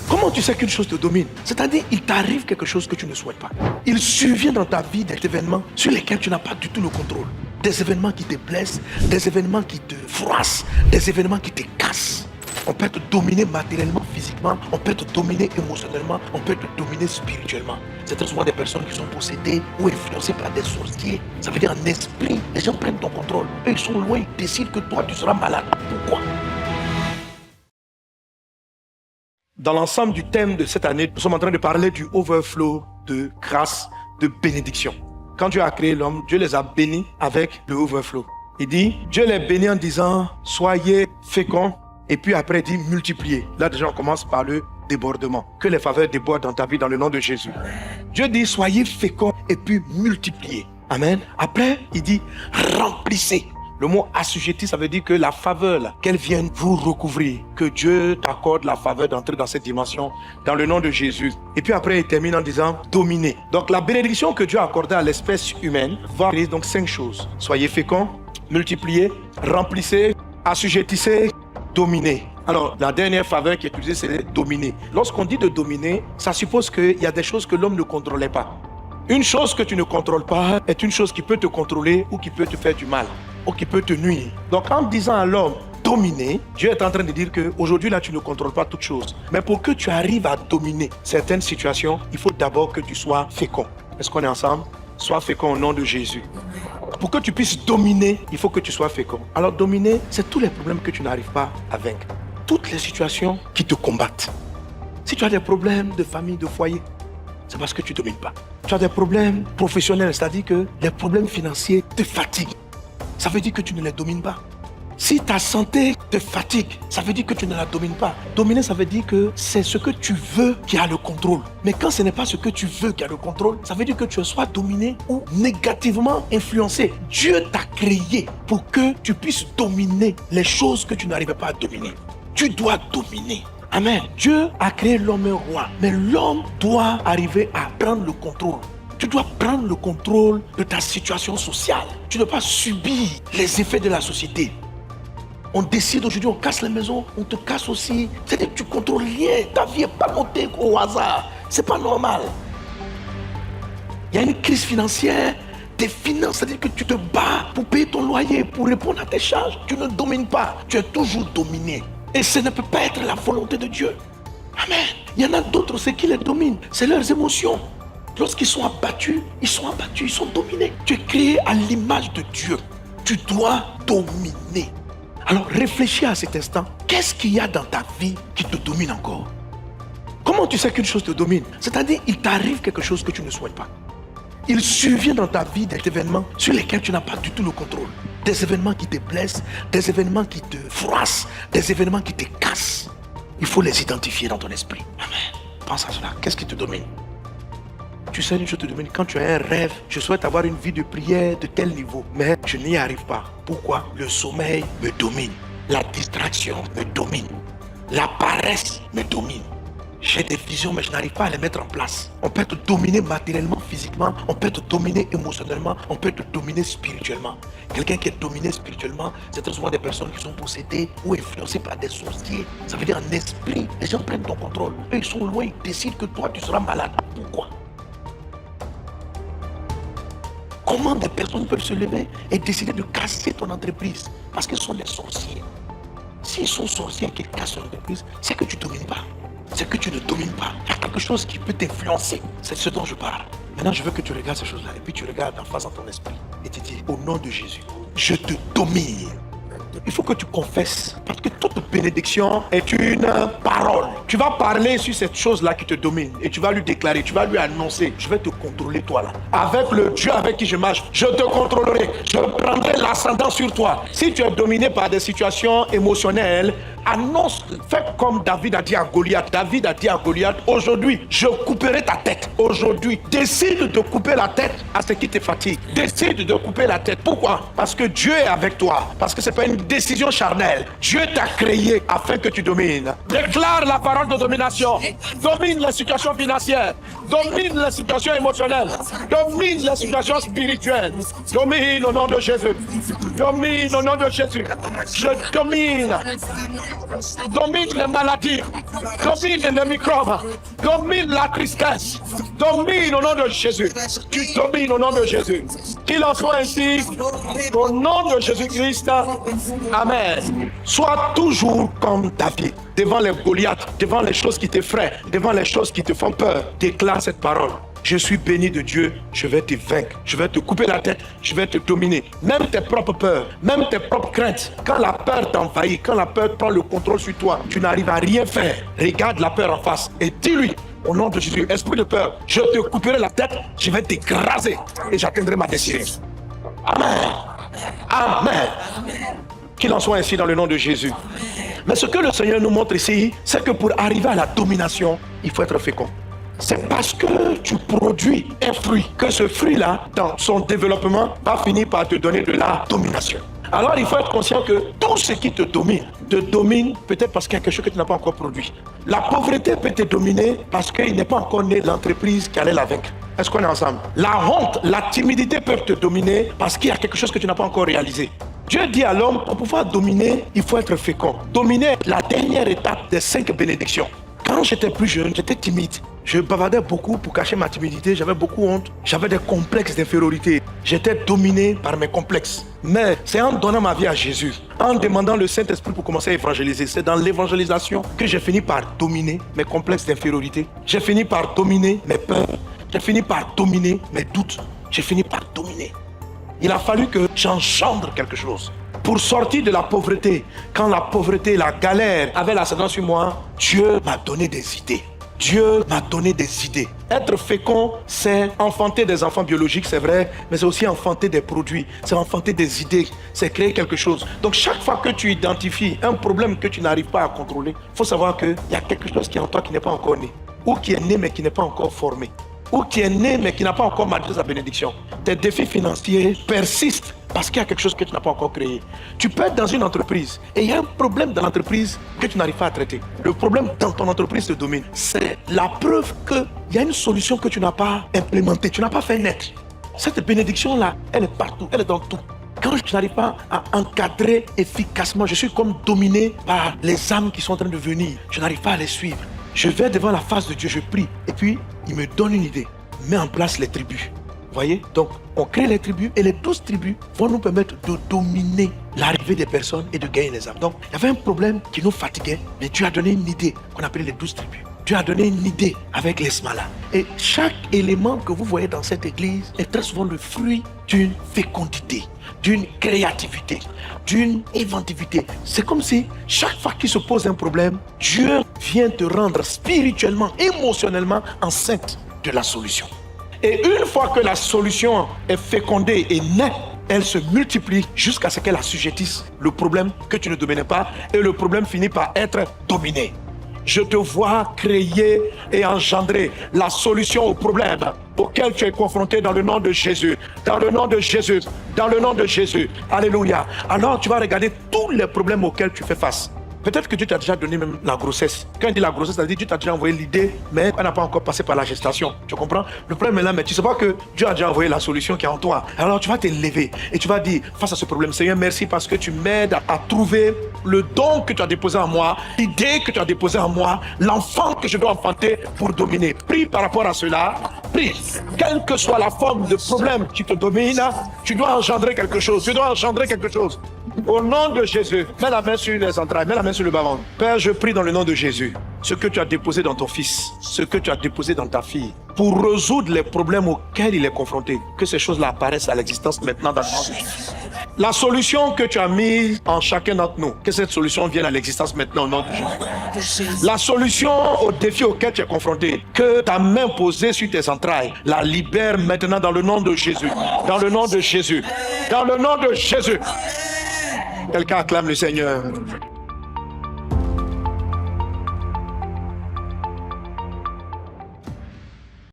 Comment tu sais qu'une chose te domine? C'est-à-dire, il t'arrive quelque chose que tu ne souhaites pas. Il survient dans ta vie des événements sur lesquels tu n'as pas du tout le contrôle. Des événements qui te blessent, des événements qui te froissent, des événements qui te cassent. On peut te dominer matériellement, physiquement, on peut te dominer émotionnellement, on peut te dominer spirituellement. C'est très souvent des personnes qui sont possédées ou influencées par des sorciers. Ça veut dire en esprit, les gens prennent ton contrôle. Eux, ils sont loin, ils décident que toi, tu seras malade. Pourquoi? Dans l'ensemble du thème de cette année, nous sommes en train de parler du overflow de grâce, de bénédiction. Quand Dieu a créé l'homme, Dieu les a bénis avec le overflow. Il dit, Dieu les bénit en disant, soyez féconds. Et puis après, il dit multiplier. Là, déjà, on commence par le débordement. Que les faveurs débordent dans ta vie dans le nom de Jésus. Dieu dit, soyez féconds et puis multipliez. Amen. Après, il dit, remplissez. Le mot assujetti, ça veut dire que la faveur, là, qu'elle vienne vous recouvrir. Que Dieu t'accorde la faveur d'entrer dans cette dimension dans le nom de Jésus. Et puis après, il termine en disant, dominer. Donc la bénédiction que Dieu a accordée à l'espèce humaine va créer donc 5 choses. Soyez féconds, multipliez, remplissez, assujettissez, dominer. Alors, la dernière faveur qui est utilisée, c'est dominer. Lorsqu'on dit de dominer, ça suppose qu'il y a des choses que l'homme ne contrôlait pas. Une chose que tu ne contrôles pas est une chose qui peut te contrôler ou qui peut te faire du mal, ou qui peut te nuire. Donc, en disant à l'homme dominer, Dieu est en train de dire qu'aujourd'hui, là, tu ne contrôles pas toutes choses. Mais pour que tu arrives à dominer certaines situations, il faut d'abord que tu sois fécond. Est-ce qu'on est ensemble? Sois fécond au nom de Jésus. Pour que tu puisses dominer, il faut que tu sois fécond. Alors dominer, c'est tous les problèmes que tu n'arrives pas à vaincre. Toutes les situations qui te combattent. Si tu as des problèmes de famille, de foyer, c'est parce que tu ne domines pas. Tu as des problèmes professionnels, c'est-à-dire que les problèmes financiers te fatiguent. Ça veut dire que tu ne les domines pas. Si ta santé te fatigue, ça veut dire que tu ne la domines pas. Dominer, ça veut dire que c'est ce que tu veux qui a le contrôle. Mais quand ce n'est pas ce que tu veux qui a le contrôle, ça veut dire que tu es soit dominé ou négativement influencé. Dieu t'a créé pour que tu puisses dominer les choses que tu n'arrivais pas à dominer. Tu dois dominer. Amen. Dieu a créé l'homme un roi, mais l'homme doit arriver à prendre le contrôle. Tu dois prendre le contrôle de ta situation sociale. Tu ne dois pas subir les effets de la société. On décide aujourd'hui, on casse les maisons, on te casse aussi. C'est-à-dire que tu ne contrôles rien. Ta vie n'est pas montée au hasard. Ce n'est pas normal. Il y a une crise financière, des finances, c'est-à-dire que tu te bats pour payer ton loyer, pour répondre à tes charges. Tu ne domines pas. Tu es toujours dominé. Et ce ne peut pas être la volonté de Dieu. Amen. Il y en a d'autres, c'est qui les dominent. C'est leurs émotions. Lorsqu'ils sont abattus, ils sont dominés. Tu es créé à l'image de Dieu. Tu dois dominer. Alors réfléchis à cet instant. Qu'est-ce qu'il y a dans ta vie qui te domine encore? Comment tu sais qu'une chose te domine? C'est-à-dire, il t'arrive quelque chose que tu ne souhaites pas. Il survient dans ta vie des événements sur lesquels tu n'as pas du tout le contrôle. Des événements qui te blessent, des événements qui te froissent, des événements qui te cassent. Il faut les identifier dans ton esprit. Amen. Pense à cela. Qu'est-ce qui te domine? Tu sais, une chose te domine. Quand tu as un rêve, je souhaite avoir une vie de prière de tel niveau, mais je n'y arrive pas. Pourquoi? Le sommeil me domine. La distraction me domine. La paresse me domine. J'ai des visions, mais je n'arrive pas à les mettre en place. On peut te dominer matériellement, physiquement. On peut te dominer émotionnellement. On peut te dominer spirituellement. Quelqu'un qui est dominé spirituellement, c'est très souvent des personnes qui sont possédées ou influencées par des sorciers. Ça veut dire en esprit, les gens prennent ton contrôle. Eux, ils sont loin, ils décident que toi, tu seras malade. Pourquoi? Comment des personnes peuvent se lever et décider de casser ton entreprise? Parce qu'ils sont des sorciers. S'ils sont sorciers et qu'ils cassent ton entreprise, c'est que tu ne domines pas. C'est que tu ne domines pas. Il y a quelque chose qui peut t'influencer. C'est ce dont je parle. Maintenant, je veux que tu regardes ces choses-là. Et puis tu regardes en face dans ton esprit. Et tu dis, au nom de Jésus, je te domine. Il faut que tu confesses. Parce que toute bénédiction est une parole. Tu vas parler sur cette chose-là qui te domine. Et tu vas lui déclarer, tu vas lui annoncer. Je vais te contrôler toi là. Avec le Dieu avec qui je marche, je te contrôlerai. Je prendrai l'ascendant sur toi. Si tu es dominé par des situations émotionnelles, annonce, fais comme David a dit à Goliath. David a dit à Goliath, aujourd'hui, je couperai ta tête. Aujourd'hui, décide de couper la tête à ce qui te fatigue. Décide de couper la tête. Pourquoi? Parce que Dieu est avec toi. Parce que ce n'est pas une décision charnelle. Dieu t'a créé afin que tu domines. Déclare la parole de domination. Domine les situations financières. Domine les situations émotionnelles. Domine les situations spirituelles. Domine au nom de Jésus. domine au nom de Jésus. Je domine. Domine les maladies. Domine les microbes. Domine la tristesse. Domine au nom de Jésus. Tu domines au nom de Jésus. Qu'il en soit ainsi. Au nom de Jésus-Christ. Amen. Sois toujours comme David. Devant les Goliaths, devant les choses qui t'effraient, devant les choses qui te font peur, déclare cette parole. Je suis béni de Dieu, je vais te vaincre, je vais te couper la tête, je vais te dominer. Même tes propres peurs, même tes propres craintes, quand la peur t'envahit, quand la peur prend le contrôle sur toi, tu n'arrives à rien faire. Regarde la peur en face et dis-lui, au nom de Jésus, esprit de peur, je te couperai la tête, je vais t'écraser et j'atteindrai ma destinée. Amen. Amen. Qu'il en soit ainsi dans le nom de Jésus. Mais ce que le Seigneur nous montre ici, c'est que pour arriver à la domination, il faut être fécond. C'est parce que tu produis un fruit que ce fruit-là, dans son développement, va finir par te donner de la domination. Alors il faut être conscient que tout ce qui te domine peut-être parce qu'il y a quelque chose que tu n'as pas encore produit. La pauvreté peut te dominer parce qu'il n'est pas encore né l'entreprise qui allait la vaincre. Est-ce qu'on est ensemble? La honte, la timidité peuvent te dominer parce qu'il y a quelque chose que tu n'as pas encore réalisé. Dieu dit à l'homme, pour pouvoir dominer, il faut être fécond. Dominer est la dernière étape des 5 bénédictions. Quand j'étais plus jeune, j'étais timide. Je bavardais beaucoup pour cacher ma timidité. J'avais beaucoup honte. J'avais des complexes d'infériorité. J'étais dominé par mes complexes. Mais c'est en donnant ma vie à Jésus, en demandant le Saint-Esprit pour commencer à évangéliser. C'est dans l'évangélisation que j'ai fini par dominer mes complexes d'infériorité. J'ai fini par dominer mes peurs. J'ai fini par dominer mes doutes. J'ai fini par dominer. Il a fallu que j'engendre quelque chose. Pour sortir de la pauvreté, quand la pauvreté, la galère avait l'ascendant sur moi, Dieu m'a donné des idées. Dieu m'a donné des idées. Être fécond, c'est enfanter des enfants biologiques, c'est vrai, mais c'est aussi enfanter des produits, c'est enfanter des idées, c'est créer quelque chose. Donc chaque fois que tu identifies un problème que tu n'arrives pas à contrôler, il faut savoir qu'il y a quelque chose qui est en toi qui n'est pas encore né, ou qui est né mais qui n'est pas encore formé, ou qui est né mais qui n'a pas encore malgré sa bénédiction. Tes défis financiers persistent parce qu'il y a quelque chose que tu n'as pas encore créé. Tu peux être dans une entreprise et il y a un problème dans l'entreprise que tu n'arrives pas à traiter. Le problème dans ton entreprise te domine. C'est la preuve qu'il y a une solution que tu n'as pas implémentée, tu n'as pas fait naître. Cette bénédiction-là, elle est partout, elle est dans tout. Quand je n'arrive pas à encadrer efficacement, je suis comme dominé par les âmes qui sont en train de venir. Je n'arrive pas à les suivre. Je vais devant la face de Dieu, je prie. Et puis, il me donne une idée. Met en place les tribus. Vous voyez? Donc, on crée les tribus et les 12 tribus vont nous permettre de dominer l'arrivée des personnes et de gagner les âmes. Donc, il y avait un problème qui nous fatiguait, mais Dieu a donné une idée qu'on appelait les 12 tribus. Dieu a donné une idée avec les Smala. Et chaque élément que vous voyez dans cette église est très souvent le fruit d'une fécondité, d'une créativité, d'une inventivité. C'est comme si chaque fois qu'il se pose un problème, Dieu vient te rendre spirituellement, émotionnellement enceinte de la solution. Et une fois que la solution est fécondée et naît, elle se multiplie jusqu'à ce qu'elle assujettisse le problème que tu ne dominais pas et le problème finit par être dominé. Je te vois créer et engendrer la solution au problème auquel tu es confronté dans le nom de Jésus. Dans le nom de Jésus. Dans le nom de Jésus. Alléluia. Alors tu vas regarder tous les problèmes auxquels tu fais face. Peut-être que Dieu t'a déjà donné même la grossesse. Quand il dit la grossesse, ça veut dire que Dieu t'a déjà envoyé l'idée, mais elle n'a pas encore passé par la gestation. Tu comprends? Le problème est là, mais tu ne sais pas que Dieu a déjà envoyé la solution qui est en toi. Alors tu vas te lever et tu vas dire face à ce problème, Seigneur, merci parce que tu m'aides à trouver le don que tu as déposé en moi, l'idée que tu as déposée en moi, l'enfant que je dois enfanter pour dominer. Prie par rapport à cela. Prie. Quelle que soit la forme de problème qui te domine, tu dois engendrer quelque chose. Tu dois engendrer quelque chose. Au nom de Jésus, mets la main sur les entrailles, mets la main sur le bas-ventre. Père, je prie dans le nom de Jésus, ce que tu as déposé dans ton fils, ce que tu as déposé dans ta fille, pour résoudre les problèmes auxquels il est confronté, que ces choses-là apparaissent à l'existence maintenant dans le nom de Jésus. La solution que tu as mise en chacun d'entre nous, que cette solution vienne à l'existence maintenant au nom de Jésus. La solution au défi auquel tu es confronté, que ta main posée sur tes entrailles la libère maintenant dans le nom de Jésus. Dans le nom de Jésus. Dans le nom de Jésus. Quelqu'un acclame le Seigneur.